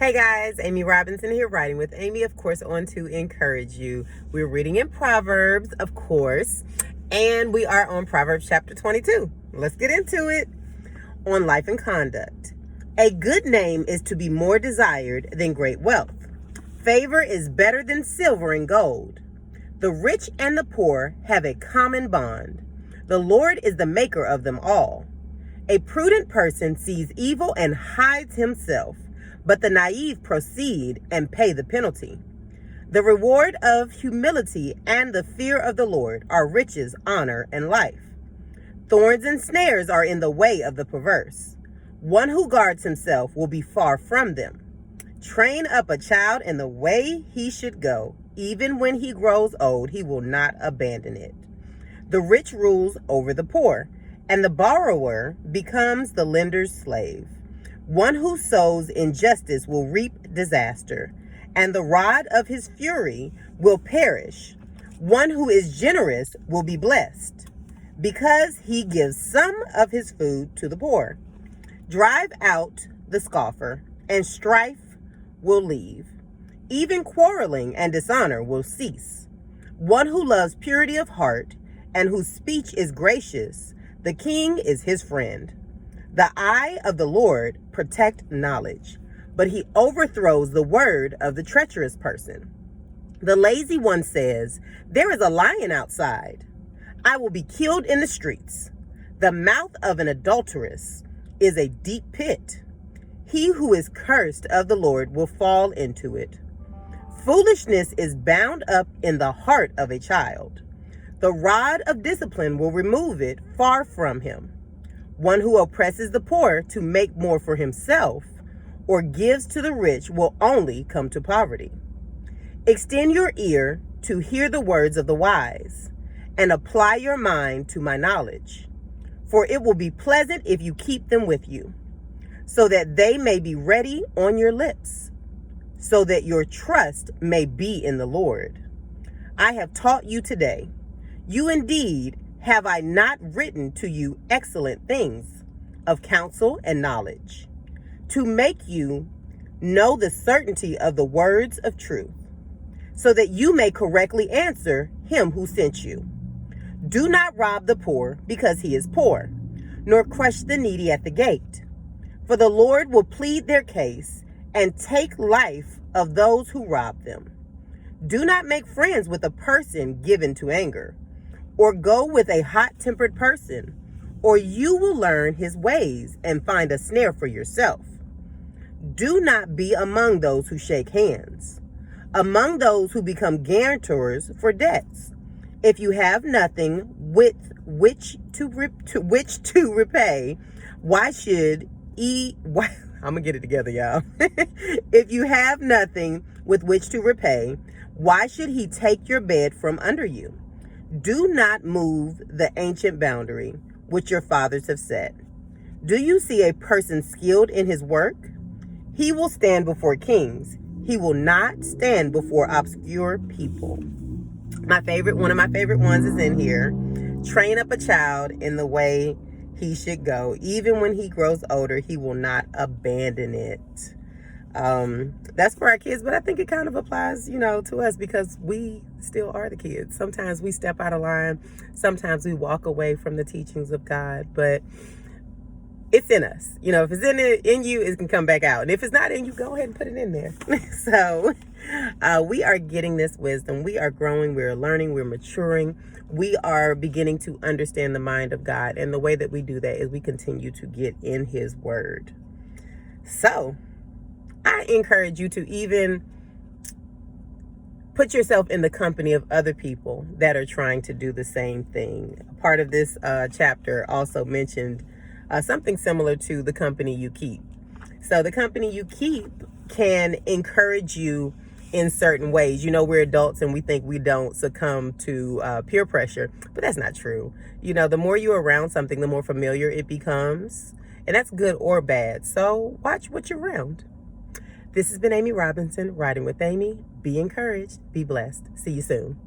Hey guys, Amy Robinson here, writing with Amy, of course, on to encourage you. We're reading in Proverbs, of course, and we are on Proverbs Chapter 22. Let's get into it. On life and conduct. A good name is to be more desired than great wealth. Favor is better than silver and gold. The rich and the poor have a common bond. The Lord is the maker of them all. A prudent person sees evil and hides himself, but the naive proceed and pay the penalty. The reward of humility and the fear of the Lord are riches, honor, and life. Thorns and snares are in the way of the perverse. One who guards himself will be far from them. Train up a child in the way he should go. Even when he grows old, he will not abandon it. The rich rules over the poor, and the borrower becomes the lender's slave. One who sows injustice will reap disaster, and the rod of his fury will perish. One who is generous will be blessed, because he gives some of his food to the poor. Drive out the scoffer, and strife will leave. Even quarreling and dishonor will cease. One who loves purity of heart and whose speech is gracious, the king is his friend. The eye of the Lord protects knowledge, but he overthrows the word of the treacherous person. The lazy one says, "There is a lion outside. I will be killed in the streets." The mouth of an adulteress is a deep pit. He who is cursed of the Lord will fall into it. Foolishness is bound up in the heart of a child. The rod of discipline will remove it far from him. One who oppresses the poor to make more for himself or gives to the rich will only come to poverty. Extend your ear to hear the words of the wise, and apply your mind to my knowledge. For it will be pleasant if you keep them with you, so that they may be ready on your lips, so that your trust may be in the Lord. I have taught you today. You indeed have I not written to you excellent things of counsel and knowledge, to make you know the certainty of the words of truth, so that you may correctly answer him who sent you. Do not rob the poor because he is poor, nor crush the needy at the gate. For the Lord will plead their case and take life of those who rob them. Do not make friends with a person given to anger, or go with a hot-tempered person, or you will learn his ways and find a snare for yourself. Do not be among those who shake hands, among those who become guarantors for debts. If you have nothing with which to repay, why should I'm gonna get it together, y'all. If you have nothing with which to repay, why should he take your bed from under you? Do not move the ancient boundary which your fathers have set. Do you see a person skilled in his work? He will stand before kings. He will not stand before obscure people. One of my favorite ones is in here. Train up a child in the way he should go. Even when he grows older, he will not abandon it. That's for our kids, but I think it kind of applies, to us, because we still are the kids. Sometimes we step out of line. Sometimes we walk away from the teachings of God, but it's in us. If it's in you, it can come back out. And if it's not in you, go ahead and put it in there. So we are getting this wisdom. We are growing. We're learning. We're maturing. We are beginning to understand the mind of God. And the way that we do that is we continue to get in his word. So I encourage you to even put yourself in the company of other people that are trying to do the same thing. Part of this chapter also mentioned something similar to the company you keep. So the company you keep can encourage you in certain ways. We're adults and we think we don't succumb to peer pressure, but that's not true. The more you're around something, the more familiar it becomes, and that's good or bad. So watch what you're around. This has been Amy Robinson, Writing with Amy. Be encouraged. Be blessed. See you soon.